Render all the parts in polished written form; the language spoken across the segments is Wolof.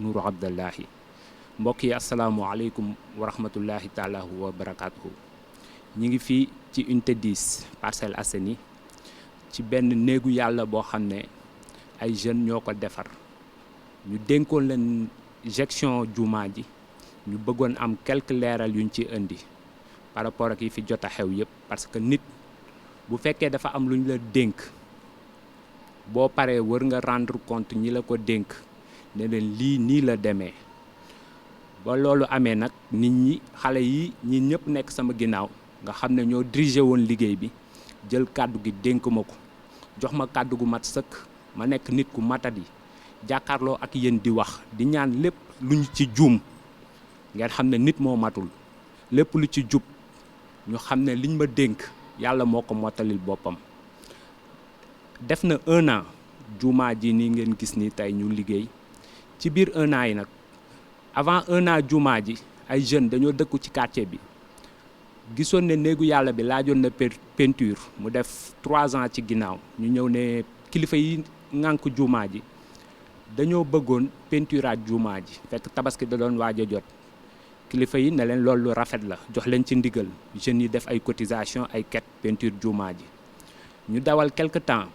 Nourou Abdallahi mbokk yi asalaamualeykum wa rahmatullahi taala wa barakaatuhu. ñi ngi fii ci unité 10 Parcelles Assainies ci benn néegu yàlla boo xam ne ay jeunes ñoo ko defar ñu dénkoon leen gestion jumaa ji ñu bëggoon am quelques leeral yuñ ci indi par rapport ak yi fi jot a xew yëpp parce que nit bu fekkee dafa am lu ñu la dénk boo paree wër nga rendre compte ñi la ko dénk ne leen lii nii la demee ba loolu amee nag nit ñi xale yi ñi ñëpp nekk sama ginnaaw nga xam ne ñoo dirigé woon liggéey bi jël kàddu gi dénk ma ko jox ma kàddu gu mat sëkk ma nekk nit ku matadi jàkkaarloo ak yéen di wax di ñaan lépp lu ñu ci juum ngeen xam ne nit moo matul lépp lu ci jub ñu xam ne liñ ma dénk yàlla moo ko mottalil boppam. def na 1 an jumaa ji nii ngeen gis ni tey ñu liggéey ci biir 1 an yi nag avant 1 an jumaa ji ay jeunes dañoo dëkku ci quartier bi gisoon ne néegu yàlla bi laajoon na peinture mu def 3 ans ci ginnaaw ñu ñëw ne kilifa yi ŋànk jumaa ji dañoo bëggoon peinturaat jumaa ji fekk tabaski da doon waaj a jot kilifa yi ne leen loolu lu rafet la jox leen ci ndigal jeunes yi def ay cotisation ay quête peinture jumaa ji ñu dawal quelque temps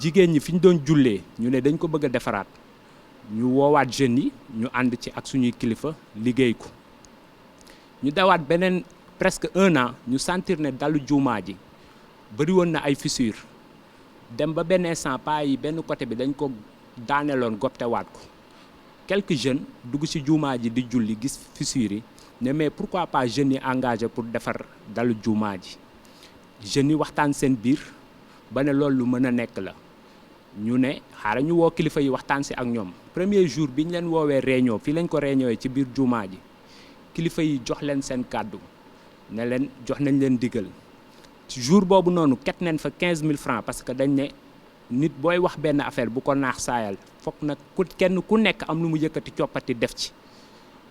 jigéen ñi fi ñu doon jullee ñu ne dañ ko bëgg a defaraat ñu woowaat jeunes yi ñu ànd ci ak suñuy kilifa liggéey ko ñu dawaat beneen presque 1 an ñu sentir ne dalu jumaa ji bëri woon na ay fissure dem ba benn instant paa yi benn côté bi dañ ko daaneloon goptewaat ko quelques jeunes dugg ci jumaa ji di julli gis fissure yi ne mais pourquoi pas jeunes yi engagé pour defar dalu jumaa ji jeunes yi waxtaan seen biir ba ne loolu lu mën a nekk la ñu ne xaaral ñu woo kilifa yi waxtaan si ak ñoom premier jour bi ñu leen woowee réunion fii lañ ko réunion ci biir jumaa ji kilifa yi jox leen seen kàddu ne leen jox nañ leen digal ci jour boobu noonu ket nañ fa 15000 francs parce que dañ ne nit booy wax benn affaire bu ko naax saayal foog nag kenn ku nekk am lu mu yëkkati coppati def ci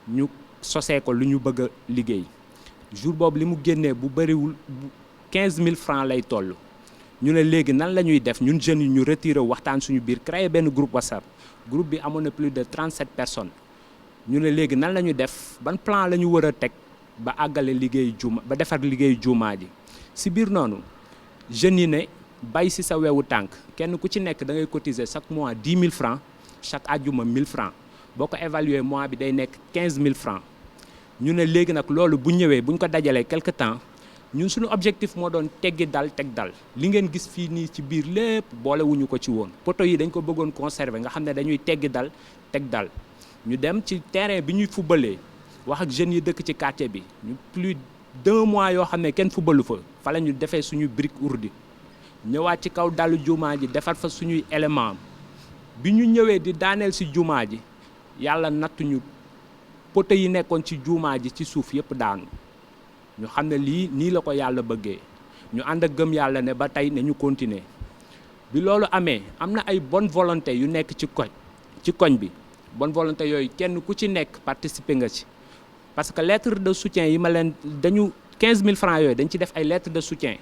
ñu sosee ko lu ñu bëgg a liggéey jour boobu li mu génnee bu bëriwul 15000 francs lay toll. ñu ne léegi nan la ñuy def ñun jeunes yi ñu retiré waxtaan suñu biir créé benn groupe WhatsApp groupe bi amoon na plus de 37 personnes ñu ne léegi nan la ñuy def ban plan la ñu war a teg ba àggale liggéey juma ba defar liggéey jumaa ji si biir noonu jeunes yi ne bay si sa wewu tànk kenn ku ci nekk da ngay cotiser chaque mois 10 000 francs chaque àjjuma 1000 francs boo ko évaluer mois bi day nekk 15000 francs ñu ne léegi nag loolu bu ñëwee bu ñu ko dajalee quelque temps. ñun suñu objectif moo doon teggi dal teg dal li ngeen gis fii nii ci biir lépp boolewuñu ko ci woon poto yi dañ ko bëggoon conserver nga xam ne dañuy teggi dal teg dal ñu dem ci terrain bi ñuy fubalee wax ak jeunes yi dëkk ci quartier bi ñu plus d'1 mois yoo xam ne kenn fubalu fa la ñu defee suñu brique ourdi ñëwaat ci kaw dalu jumaa ji defar fa suñuy élément bi ñu ñëwee di daaneel si jumaa ji yàlla nattuñu poto yi nekkoon ci jumaa ji ci suuf yëpp daanu ñu xam ne lii nii la ko yàlla bëggee ñu ànd ak gëm yàlla ne ba tey ne ñu continuer bi loolu amee am na ay bonne volonté yu nekk ci koñ bi bonne volonté yooyu kenn ku ci nekk participer nga ci parce que lettre de soutien yi ma leen dañu 15000 francs yooyu dañ ci def ay lettre de soutien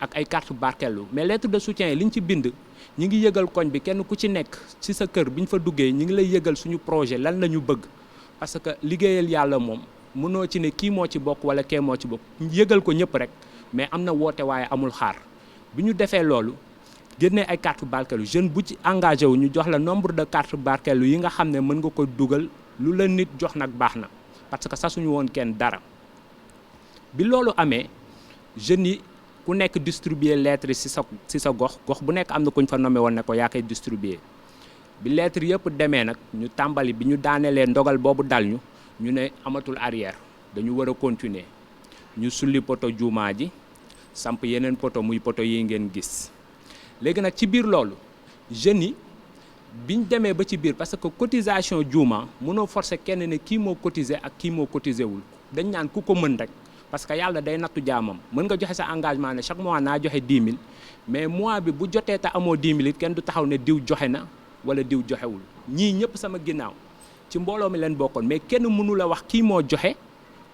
ak ay carte barkellu mais lettre de soutien yi li ñu ci bind ñi ngi yëgal koñ bi kenn ku ci nekk ci sa kër bi ñu fa duggee ñi ngi lay yëgal suñu projet lan la ñu bëgg parce que liggéeyal yàlla moom mënoo ci ne kii moo ci bokk wala kee moo ci bokk yëgal ko ñëpp rek mais am na woote waaye amul xaar bi ñu defee loolu génnee ay carte barkeelu jeune bu ci engagé wu ñu jox la nombre de carte barkeelu yi nga xam ne mën nga ko dugal lu la nit jox nag baax na parce que sasuñu woon kenn dara bi loolu amee jeunes yi ku nekk distribuer lettre ci sa gox bu nekk am na ku ñu fa nommé woon ne ko yaa koy distribuer bi lettre yëpp demee nag ñu tàmbali bi ñu daanelee ndogal boobu dal ñu ne amatul arrière dañu war a continuer ñu sulli poto jumaa ji samp yeneen poto muy poto yi ngeen gis léegi nag ci biir loolu jeunes yi biñ demee ba ci biir parce que cotisation juuma mënoo forcer kenn ne kii moo cotiser ak kii moo cotiser wul dañ naan ku ko mën rek parce que yàlla day nattu jaamam mën nga joxe sa engagement ne chaque mois naa joxe 10 000 mais mois bi bu jotee te amoo 10 000 it kenn du taxaw ne diw joxe na wala diw joxewul ñii ñëpp sama ginnaaw ci mbooloo mi leen bokkoon mais kenn mënu la wax kii moo joxe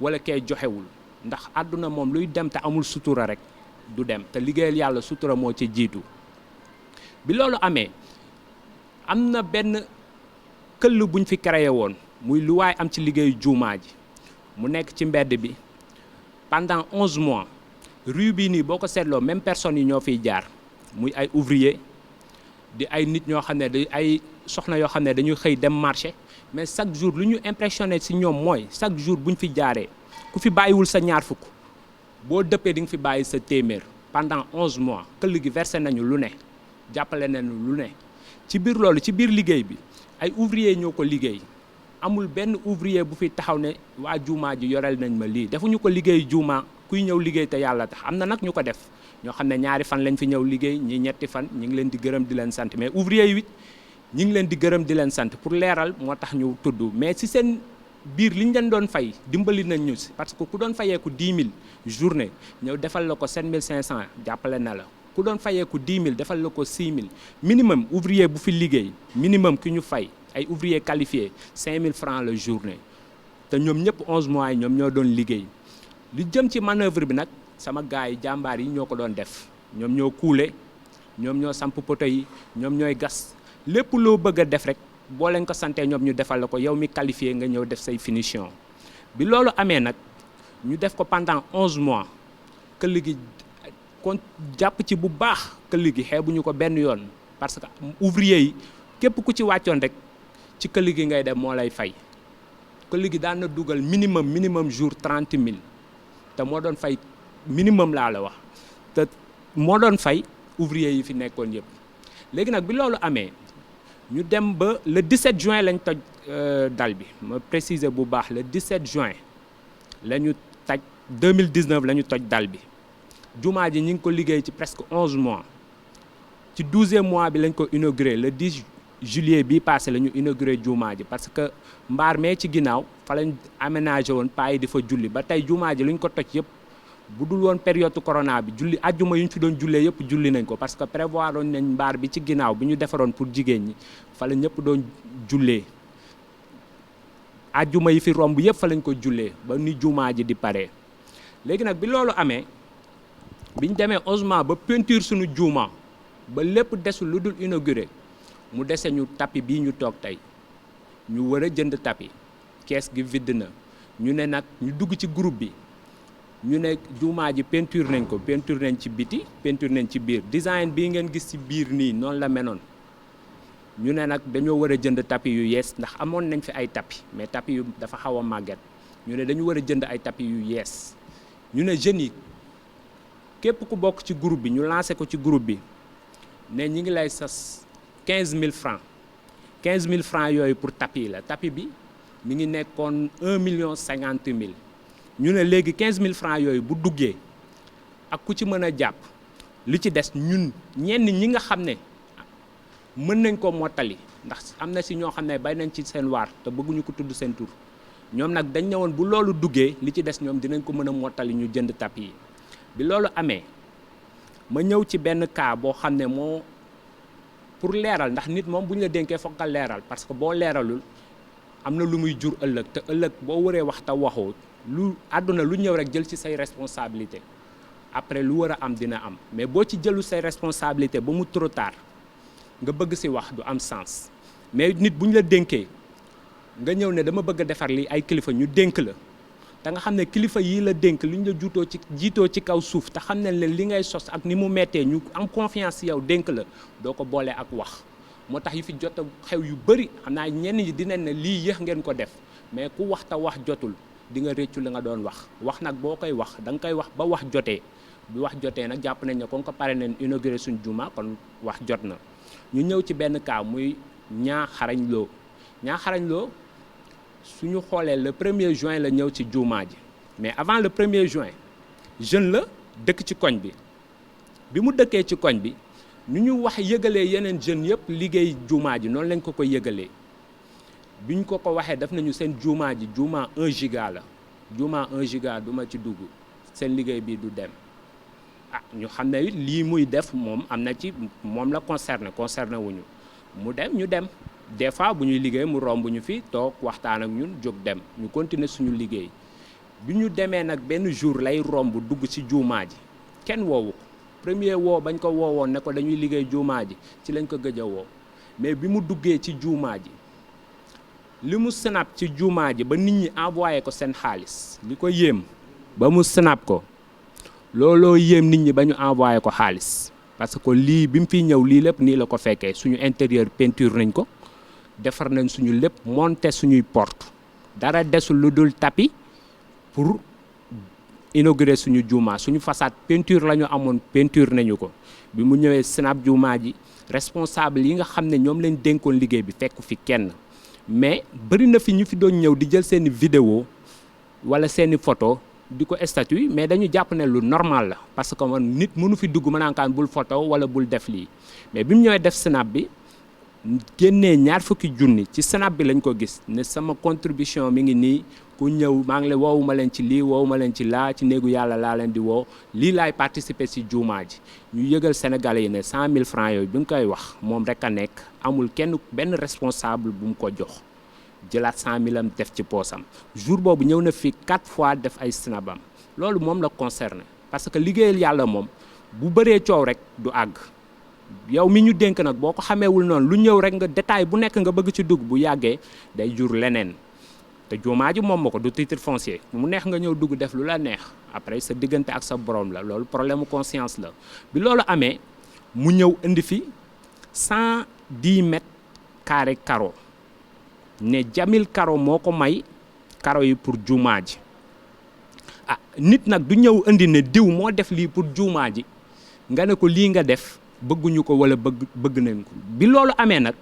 wala kee joxewul ndax àdduna moom luy dem te amul sutura rek du dem te liggéeyal yàlla sutura moo ci jiitu bi loolu amee am na benn këll buñ fi créé woon muy lu waay am ci liggéeyu juumaa ji mu nekk ci mbedd bi pendant 11 mois rue bii nii boo ko seetloo même personnes yi ñoo fiy jaar muy ay ouvrier di ay nit ñoo xam ne da ay soxna yoo xam ne dañuy xëy dem marché mais chaque jour lu ñu impressionné ci ñoom mooy chaque jour buñ fi jaaree ku fi bàyyiwul sa ñaar fukk boo dëppee di nga fi bàyyi sa téeméer pendant 11 mois këll gi versé nañu lu ne jàppale nañu lu ne ci biir loolu ci biir liggéey bi ay ouvrier ñoo ko liggéey amul benn ouvrier bu fi taxaw ne waa juumaa ji yoreel nañ ma lii defuñu ko liggéey juumaa kuy ñëw liggéey te yàlla tax am na nag ñu ko def ñoo xam ne ñaari fan lañ fi ñëw liggéey ñi ñetti fan ñi ngi leen di gërëm di leen sant mais ouvrier yi ñi ngi leen di gërëm di leen sant pour leeral moo tax ñu tudd mais si seen biir li ñu leen doon fay dimbali nañ ñu si parce que ku doon fayeeku 10 000 journée ñëw defal la ko 7500 jàppale na la ku doon fayeeku 10 000 defal la ko 6 000 minimum ouvrier bu fi liggéey minimum ki ñu fay ay ouvrier qualifié 5 000 francs la journée te ñoom ñëpp 11 mois yi ñoom ñoo doon liggéey li jëm ci manœuvre bi nag sama gars yi jàmbaar yi ñoo ko doon def ñoom ñoo kuule ñoom ñoo samp poto yi ñoom ñooy gas lépp loo bëgg a def rek boo leen ko santee ñoom ñu defal la ko yow mi qualifié nga ñëw def say finition bi loolu amee nag ñu def ko pendant 11 mois këll gi kon jàpp ci bu baax këll gi xeebuñu ko benn yoon parce que ouvrier yi képp ku ci wàccoon rek ci këll gi ngay dem moo lay fay këll gi daan na dugal minimum jour 30 000 te moo doon fay minimum laa la wax te moo doon fay ouvrier yi fi nekkoon yëpp léegi nag bi loolu amee ñu dem ba le 17 juin lañ toj dal bi ma préciser bu baax le 17 juin la ñu taj 2019 la ñu toj dal bi jumaa ji ñu ngi ko liggéey ci presque 11 mois ci 12e mois bi lañ ko inauguré le 10 juillet bii passé la ñu inauguré jumaa ji parce que mbaar mee ci ginnaaw fa lañ aménagé woon paa yi di fa julli ba tey jumaa ji lu ñu ko toj yëpp bu dul woon période corona bi julli ajjuma yu ñu fi doon jullee yëpp julli nañ ko parce que prévoir woon nañ mbaar bi ci ginnaaw bi ñu defaroon pour jigéen ñi fa la ñëpp doon jullee ajjuma yi fi romb yëpp fa lañ ko jullee ba ni jumaa ji di paree léegi nag bi loolu amee bi ñu demee 11 mois ba peinture suñu juuma ba lépp desul lu dul inauguré mu dese ñu tapis bii ñu toog tey ñu war a jënd tapis kees gi vide na ñu ne nag ñu dugg ci groupe bi ñu ne jumaa ji peinture nañ ko peinture nañ ci biti peinture nañ ci biir design bii ngeen gis ci biir nii noonu la menoon ñu ne nag dañoo war a jënd tapis yu yees ndax amoon nañ fi ay tapis mais tapis yu dafa xaw a màgget ñu ne dañu war a jënd ay tapis yu yees ñu ne jeunes yi képp ku bokk ci groupe bi ñu lancé ko ci groupe bi ne ñi ngi lay sas 15 000 francs 15 000 francs yooyu pour tapis la tapis bi mi ngi nekkoon 1 050 000 ñu ne léegi 15 000 francs yooyu bu duggee ak ku ci mën a jàpp li ci des ñun ñenn ñi nga xam ne mën nañ ko mottali ndax am na si ñoo xam ne bay nañ ci seen waar te bëgguñu ko tudd seen tur ñoom nag dañ ne woon bu loolu duggee li ci des ñoom dinañ ko mën a mottali ñu jënd tapis yi bi loolu amee ma ñëw ci benn cas boo xam ne moo pour leeral ndax nit moom bu ñu la dénkee foog nga leeral parce que boo leeralul am na lu muy jur ëllëg te ëllëg boo waree wax te waxoo lu àdduna lu ñëw rek jël ci say responsabilité après lu war a am dina am mais boo ci jëlu say responsabilité ba mu trop tard nga bëgg ci wax du am sens mais nit bu ñu la dénkee nga ñëw ne dama bëgg a defar li ay kilifa ñu dénk la te nga xam ne kilifa yii la dénk li ñu la jiitoo ci kaw suuf te xam ne leen li ngay sos ak ni mu mettee ñu am confiance ci yow dénk la doo ko boole ak wax moo tax yu fi jot a xew yu bëri xam naa ñenn ñi dinañ ne lii yéex ngeen ko def mais ku wax te wax jotul di nga réccu li nga doon wax nag boo koy wax da nga koy wax ba wax jotee bi wax jotee nag jàpp nañ ne kon ko pare nañ inauguré suñ juma kon wax jot na ñu ñëw ci benn cas muy Ñaa Xarañ Lo suñu xoolee le 1er juin la ñëw ci jumaa ji mais avant le 1er juin jeune la dëkk ci koñ bi mu dëkkee ci koñ bi ñu wax yëgalee yeneen jeunes yëpp liggéey jumaa ji noonu lañ ko yëgalee bi ñu ko waxee def nañu seen jumaa ji jumaa 1 giga la jumaa 1 giga du ma ci dugg seen liggéey bi du dem ñu xam ne lii muy def moom am na ci moom la concerné wuñu mu dem ñu dem des fois bu ñuy liggéey mu romb ñu fi toog waxtaan ak ñun jóg dem ñu continuer suñu liggéey bi ñu demee nag benn jour lay romb dugg ci jumaa ji kenn woowu ko premier woo bañ ko woowoon ne ko dañuy liggéey jumaa ji ci lañ ko gëj a woo mais bi mu duggee ci jumaa ji li mu snap ci jumaa ji ba nit ñi envoyé ko seen xaalis li ko yéem ba mu snap ko looloo yéem nit ñi ba ñu envoyé ko xaalis parce que lii bi mu fiy ñëw lii lépp nii la ko fekkee suñu intérieur peinture nañ ko defar nañ suñu lépp monter suñuy porte dara desul lu dul tapis pour inaugurer suñu jumaa suñu façade peinture la ñu amoon peinture nañu ko bi mu ñëwee snap jumaa ji responsable yi nga xam ne ñoom lañ dénkoon liggéey bi fekku fi kenn mais bëri na fi ñu fi doon ñëw di jël seeni vidéo wala seeni photo di ko statut mais dañu jàpp ne lu normal la parce que man nit mënu fi dugg mënankaan bul photo wala bul def lii mais bi mu ñëwee def snap bi génnee 20 junni ci snap bi lañ ko gis ne sama contribution mi ngi nii ku ñëw maa ngi leen woowuma leen ci lii woowuma leen ci laa ci néegu yàlla laa leen di woo lii laay participer ci jumaa ji ñu yëgal sénégalais yi ne 100 000 francs yooyu bi nga koy wax moom rek a nekk amul kenn benn responsable bu mu ko jox jëlaat 100 000 am def ci poosam jour boobu ñëw na fi 4 fois def ay snapam loolu moom la concerné parce que liggéeyal yàlla moom bu bëree coow rek du àgg yow mi ñu dénk nag boo ko xameewul noonu lu ñëw rek nga détail bu nekk nga bëgg ci dugg bu yàggee day jur leneen te jumaa ji moom ma ko du titre foncier mu neex nga ñëw dugg def lu la neex après sa diggante ak sa borom la loolu problème mu conscience la bi loolu amee mu ñëw indi fi 110 mètres carrés carreau ne Jamil Karo moo ko may karo yi pour jumaa ji ah nit nag du ñëw indi ne diw moo def lii pour jumaa ji nga ne ko lii nga def bëgguñu ko wala bëgg nañ ko bi loolu amee nag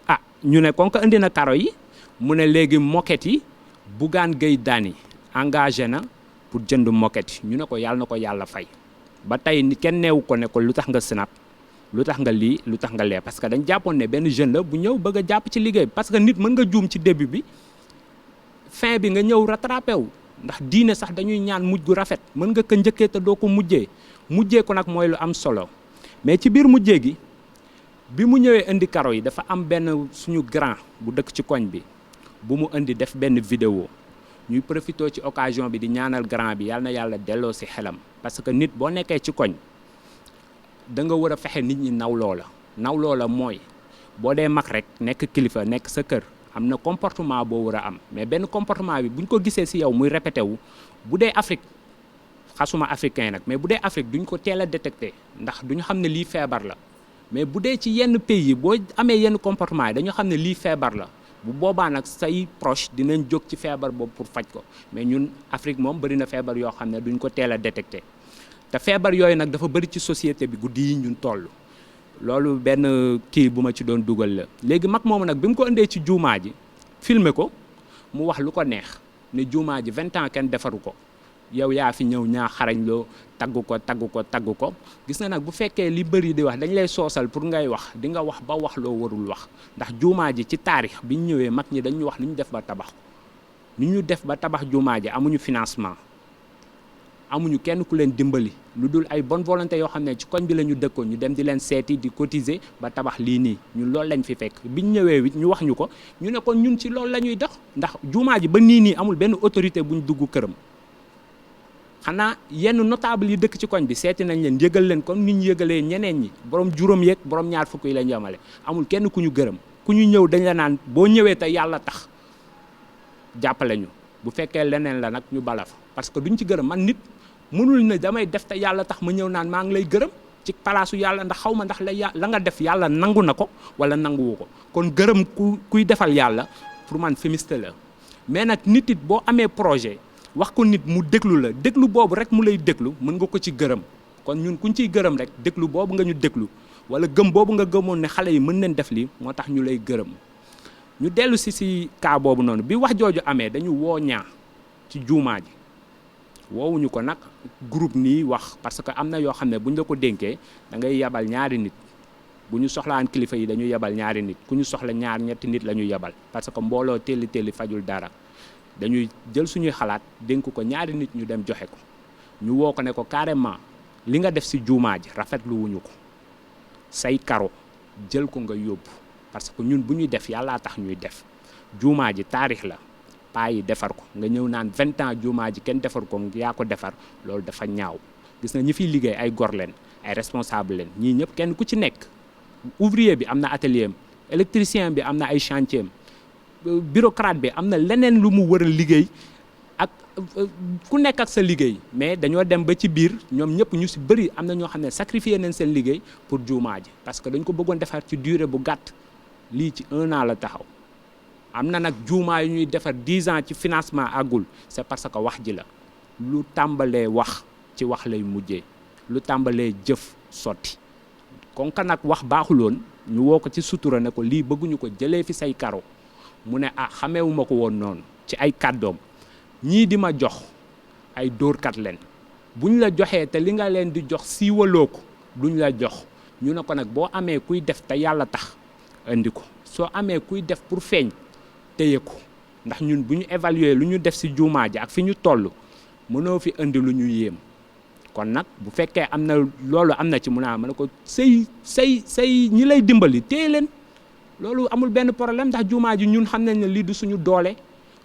ah ñu ne kon ko indi na karo yi mu ne léegi moquette yi Bougane Gueye Dany engagé na pour jënd moquette yi ñu ne ko yàlla na ko yàlla fay ba tey ni kenn neewu ko ne ko lu tax nga snap lu tax nga lii lu tax nga lee parce que dañ jàppoon ne benn jeune la bu ñëw bëgg a jàpp ci liggéey parce que nit mën nga juum ci début bi fin bi nga ñëw rattrapé wu ndax diine sax dañuy ñaan mujj gu rafet mën nga ko njëkkee te doo ko mujjee ko nag mooy lu am solo mais ci biir mujjee gi bi mu ñëwee indi karo yi dafa am benn suñu grand bu dëkk ci koñ bi bu mu indi def benn vidéo ñuy profité ci occasion bi di ñaanal grand bi yàlla na yàlla delloo si xelam parce que nit boo nekkee ci koñ da nga war a fexe nit ñi nawloo la mooy boo dee mag rek nekk kilifa nekk sa kër am na comportement boo war a am mais benn comportement bi buñ ko gisee si yow muy répété wu bu dee Afrique xasuma africain nag mais bu dee Afrique duñ ko teel a détecté ndax duñu xam ne lii feebar la mais bu dee ci yenn pays yi boo amee yenn comportement yi dañu xam ne lii feebar la bu boobaa nag say proche dinañ jóg ci feebar boobu pour faj ko mais ñun Afrique moom bëri na feebar yoo xam ne duñ ko teel a détecté te feebar yooyu nag dafa bëri ci société bi guddi yi ñun toll loolu benn kii bu ma ci doon dugal la léegi mag moomu nag bi mu ko indee ci juumaa ji filmer ko mu wax lu ko neex ne juumaa ji 20 ans kenn defaru ko yow yaa fi ñëw ñaa xarañ loo tagg ko gis nga nag bu fekkee li bëri di wax dañ lay soosal pour ngay wax di nga wax ba wax loo warul wax ndax juumaa ji ci taarix bi ñu ñëwee mag ñi dañu wax ni ñu def ba tabax ko ni ñu def ba tabax juumaa ji amuñu financement amuñu kenn ku leen dimbali lu dul ay bonne volonté yoo xam ne ci koñ bi la ñu dëkkoon ñu dem di leen seeti di cotiser ba tabax lii nii ñun loolu lañ fi fekk biñ ñëwee it ñu wax ñu ko ñu ne kon ñun ci loolu la ñuy dox ndax juumaa ji ba nii amul benn autorité buñ dugg këram xanaa yenn notable yi dëkk ci koñ bi seeti nañ leen yëgal leen comme ni ñu yëgalee ñeneen ñi borom juróom yeeg borom ñaar fukk yi lañ yemale amul kenn ku ñu gërëm ku ñu ñëw dañ la naan boo ñëwee te yàlla tax jàppale ñu bu fekkee leneen la nag ñu bala fa parce que duñ ci gërëm man nit mënul ne damay def te yàlla tax ma ñëw naan maa ngi lay gërëm ci palaasu yàlla ndax xaw ma ndax la nga def yàlla nangu na ko wala nanguwu ko kon gërëm kuy defal yàlla pour man féministe la mais nag nit it boo amee projet wax ko nit mu déglu la déglu boobu rek mu lay déglu mën nga ko ci gërëm kon ñun kuñ ciy gërëm rek déglu boobu nga ñu déglu wala gëm boobu nga gëmoon ne xale yi mën nañ def lii moo tax ñu lay gërëm ñu dellu si cas boobu noonu bi wax jooju amee dañu woo ñaa ci juumaa ji woowuñu ko nag groupe nii wax parce que am na yoo xam ne buñ la ko dénkee da ngay yabal ñaari nit bu ñu soxlaan kilifa yi dañu yabal ñaari nit ku ñu soxla ñetti nit la ñu yabal parce que mbooloo telli fajul dara dañuy jël suñuy xalaat dénk ko ñaari nit ñu dem joxe ko ñu woo ko ne ko carrément li nga def si juumaa ji rafetlu wuñu ko say karo jël ko nga yóbbu parce que ñun bu ñuy def yàllaa tax ñuy def juumaa ji taarix la paa yi defar ko nga ñëw naan 20 ans juumaa ji kenn defar ko yaa ko defar loolu dafa ñaaw gis na ñi fiy liggéey ay gor leen ay responsable leen ñii ñëpp kenn ku ci nekk ouvrier bi am na atelier am électricien bi am na ay chantier am bureaucrate bi am na leneen lu mu war a liggéey ak ku nekk ak sa liggéey, mais dañoo dem ba ci biir ñoom ñëpp ñu si bëri am na ñoo xam ne sacrifier nañ seen liggéey pour juumaa ji parce que dañ ko bëggoon defar ci durée bu gàtt. lii ci 1 an la taxaw am na nag juumaa yu ñuy defar 10 ans ci financement àggul c'est parce que wax ji la lu tàmbalee wax ci wax lay mujjee lu tàmbalee jëf sotti kon ka nag wax baaxuloon ñu woo ko ci sutura ne ko lii bëgguñu ko jëlee fi say karo mu ne xamewuma ko woon noonu ci ay kàddoom ñii di ma jox ay dóorkat leen buñ la joxee te li nga leen di jox siiwaloo ko duñ la jox ñu ne ko nag boo amee kuy def te yàlla tax indi ko soo amee kuy def pour feeñ téye ko ndax ñun bu ñu évaluer lu ñu def ci juumaa ji ak fi ñu toll mënoo fi indi lu ñu yéem kon nag bu fekkee am na loolu am na ci mun a ma ne ko say ñi lay dimbali téye leen loolu amul benn problème ndax juumaa ji ñun xam nañ ne lii du suñu doole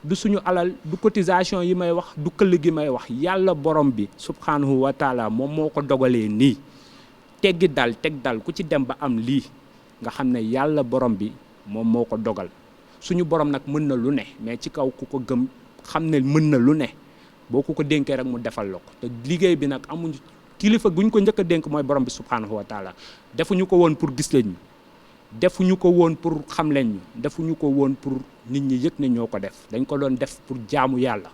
du suñu alal du cotisation yi may wax du këll gi may wax yàlla borom bi subhanahu wa taala moom moo ko dogalee nii teg dal ku ci dem ba am lii nga xam ne yàlla borom bi moom moo ko dogal suñu borom nag mën na lu ne mais ci kaw ku ko gëm xam ne mën na lu ne boo ko dénkee rek mu defal la ko te liggéey bi nag amuñu kilifa guñ ko njëkk a dénk mooy borom bi subhanahu wa taala defuñu ko woon pour gis leen ñu defuñu ko woon pour xam leen ñu defuñu ko woon pour nit ñi yëg ne ñoo ko def dañ ko doon def pour jaamu yàlla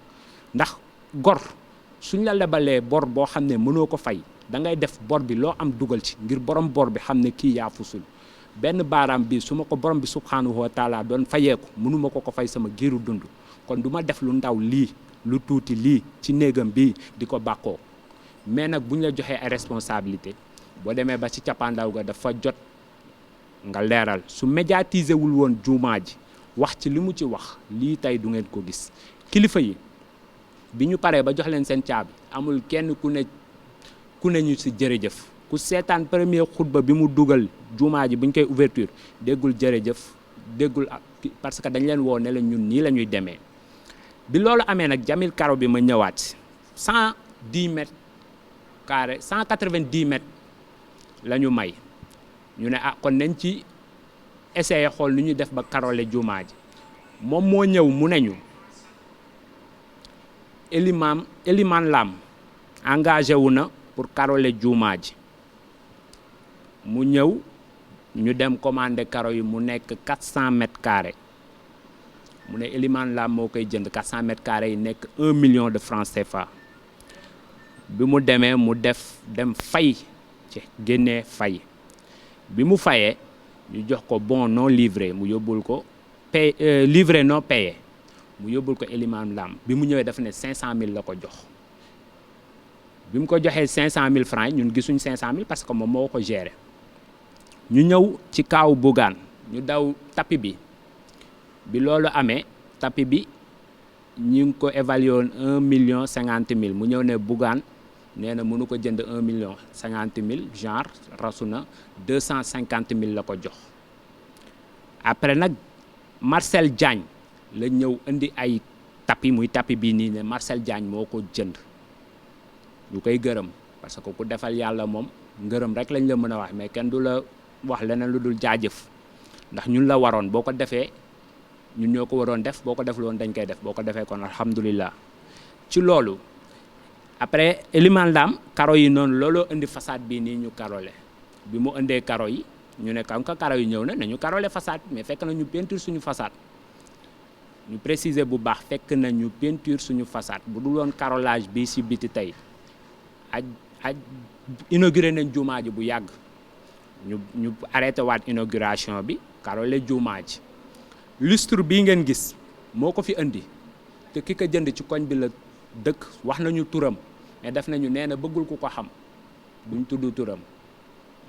ndax gor suñ la lebalee bor boo xam ne mënoo ko fay da ngay def bor bi loo am dugal ci ngir borom bor bi xam ne kii yaa fusul benn baaraam bi su ma ko borom bi subhanahu wa taala doon fayeeku mënuma ko fay sama giiru dund kon du ma def lu ndaw lii lu tuuti lii ci néegam bi di ko bàkkoo mais nag bu ñu la joxee ay responsabilité boo demee ba ci cappaandaw ga dafa jot nga leeral su médiatiser wul woon juumaa ji wax ci li mu ci wax lii tey du ngeen ko gis kilifa yi bi ñu paree ba jox leen seen caabi amul kenn ku ne ñu ci jërëjëf ku seetaan premier xutba bi mu dugal juumaa ji bu ñu koy ouverture déggul jërëjëf déggul parce que dañ leen woo ne la ñun nii la ñuy demee bi loolu amee nag Jamil Karo bi ma ñëwaat 110 mètres carrés 190 mètres la ñu may ñu ne kon nañ ci essayer xool nu ñuy def ba karole juumaa ji moom moo ñëw mu ne ñu Elimane Lam engagé wu na pour karole juumaa ji mu ñëw ñu dem commandé karo yi mu nekk 400 mètres carrés mu ne Elimane Lam moo koy jënd 400 mètres carrés yi nekk 1 million de francs CFA bi mu demee mu dem fay ci génnee fay bi mu fayee ñu jox ko bon non livré mu yóbbul ko livré non payé mu yóbbul ko Elimane Lam bi mu ñëwee dafa ne 500000 la ko jox bi mu ko joxee 500000 francs yi ñun gisuñ 500000 parce que moom moo ko géré ñu ñëw ci kaaw Bougane ñu daw tapis bi loolu amee tapis bi ñu ngi ko évalué woon 1,50,000 mu ñëw ne Bougane nee na mënu ko jënd 1,50,000 genre rasu na 250,000 la ko jox après nag Marcel Diagne la ñëw indi ay tapis muy tapis bii nii ne Marcel Diagne moo ko jënd ñu koy gërëm parce que ku defal yàlla moom ngërëm rek lañ la mën a wax mais kenn du la wax leneen lu dul jaajëf ndax ñun la waroon boo ko defee ñun ñoo ko waroon def boo ko def loon dañ koy def boo ko defee kon alhamdulilah ci loolu après Elimane Lam karo yi noonu looloo indi façade bii nii ñu karole bi mu indee karo yi ñu ne kam ka karo yi ñëw na nañu karole façade mais fekk na ñu peinture suñu façade ñu préciser bu baax fekk na ñu peinture suñu façade bu dul woon carrelage bii si biti tey aj inauguré nañ juumaa ji bu yàgg ñu arrêté waat inauguration bi karole juumaa ji lustre bii ngeen gis moo ko fi indi te ki ko jënd ci koñ bi la dëkk wax nañu turam mais def nañu nee na bëggul ku ko xam duñ tudd turam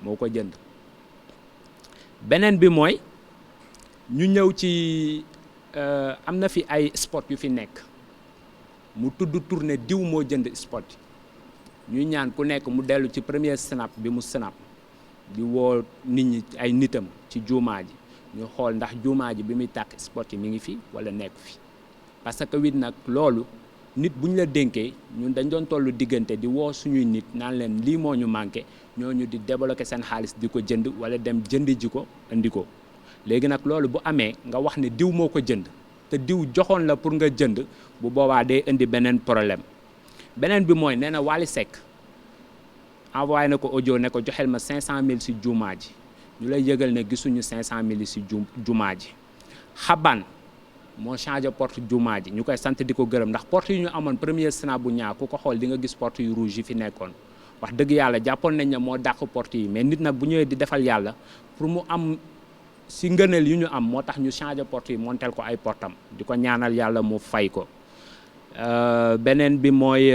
moo ko jënd beneen bi mooy ñu ñëw ci am na fi ay spot yu fi nekk mu tudd tournée diw moo jënd spot yi ñuy ñaan ku nekk mu dellu ci premier snap bi mu snap di woo nit ñi ay nitam ci juumaa ji ñu xool ndax juumaa ji bi muy tàkk spot yi mi ngi fi wala nekk fi parce que wit nag loolu nit bu ñu la dénkee ñun dañ doon tollu diggante di woo suñuy nit naan leen lii moo ñu manqué ñooñu di débloqué seen xaalis di ko jënd wala dem jënd ji ko indi ko léegi nag loolu bu amee nga wax ne diw moo ko jënd te diw joxoon la pour nga jënd bu boobaa day indi beneen problème. beneen bi mooy nee na Wally Seck envoyé na ko audio ne ko joxel ma 500000 si jumaa ji ñu lay yëgal ne gisuñu 500000 si jumaa ji. xaban moo changé porte jumaa ji ñu koy sant di ko gërëm ndax porte yi ñu amoon premier snap bu ñaar ku ko xool di nga gis porte yu rouge yi fi nekkoon wax dëgg yàlla jàppoon nañ ne moo dàq porte yi mais nit nag bu ñëwee di defal yàlla pour mu am si ngëneel yu ñu am moo tax ñu changé porte yi montel ko ay portam di ko ñaanal yàlla mu fay ko. beneen bi mooy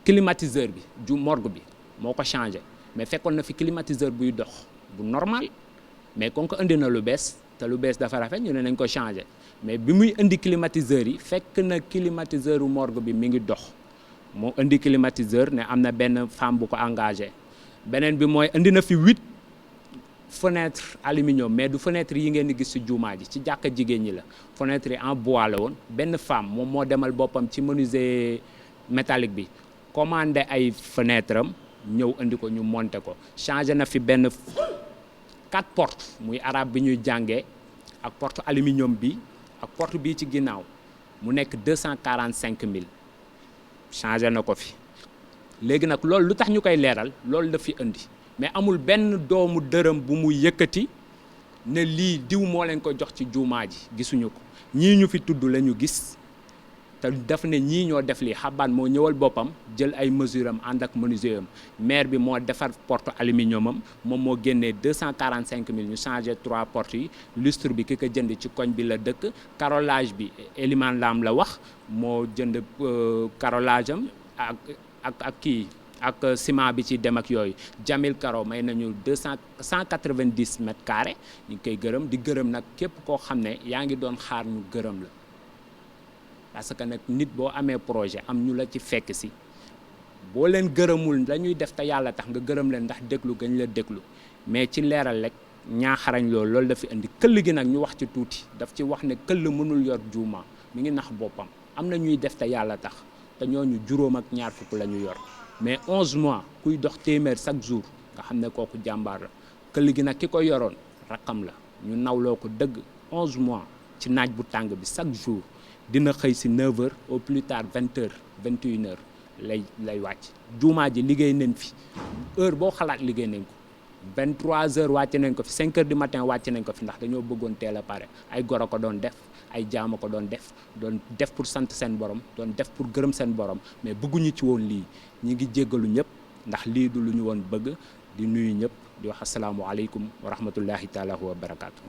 climatiseur bi ju morgue bi moo ko changé mais fekkoon na fi climatiseur buy dox bu normal mais kon ko indi na lu bees te lu bees dafa rafet ñu ne nañ ko changé mais bi muy indi climatiseur yi fekk na climatiseur u morgue bi mi ngi dox moo indi climatiseur ne am na benn femme bu ko engagé. beneen bi mooy indi na fi 8 fenêtre aluminium mais du fenêtre yi ngeen di gis ci jumaa ji ci jàkka jigéen ñi la fenêtre yi en bois la woon benn femme moom moo demal boppam ci menuisier métallique bi commandé ay fenêtre am ñëw indi ko ñu monté ko changé na fi benn 4 portes muy arabe bi ñuy jàngee ak porte aluminium bi ak porte bii ci ginnaaw mu nekk 245000 changé na ko fi. léegi nag loolu lu tax ñu koy leeral loolu la fi indi mais amul benn doomu dërëm bu mu yëkkati ne lii diw moo leen ko jox ci jumaa ji gisuñu ko ñii ñu fi tudd la ñu gis te daf ne ñii ñoo def lii xabaan moo ñëwal boppam jël ay mesure am ànd ak menuisier am maire bi moo defar porte aluminium am moom moo génnee 245000 ñu changé 3 portes yi lustre bi ki ko jënd ci koñ bi la dëkk carrelage bi Eliman Lam la wax moo jënd carrelage am ak kii ak ciment bi ci dem ak yooyu Jamil Karo may nañu 190 mètres carrés ñu ngi koy gërëm di gërëm nag képp koo xam ne yaa ngi doon xaar ñu gërëm la parce que nag nit boo amee projet am ñu la ci fekk si boo leen gërëmul dañuy def te yàlla tax nga gërëm leen ndax déglu gañ la déglu mais ci leeral rek ñaaxarañ loolu dafa indi këll gi nag ñu wax ci tuuti daf ci wax ne këll mënul yor juuma mi ngi nax boppam am na ñuy def te yàlla tax te ñooñu juróom ak ñaar fukk la ñu yor mais 11 mois kuy dox téeméer chaque jour nga xam ne kooku jàmbaar la këll gi nag ki ko yoroon rakam la ñu nawloo ko dëgg 11 mois ci naaj bu tàng bi chaque jour dina xëy si 9h au plus tard 20h 21h lay wàcc juumaa ji liggéey nañ fi heure boo xalaat liggéey nañ ko 23h wàcc nañ ko fi 5h du matin wàcc nañ ko fi ndax dañoo bëggoon teel a pare ay goro ko doon def ay jaama ko doon def pour sant seen borom doon def pour gërëm seen borom mais bëgguñu ci woon lii ñi ngi jéggalu ñëpp ndax lii du lu ñu woon bëgg di nuyu ñëpp di wax asalaamualeykum wa rahmatullahi taala wa barakaatu.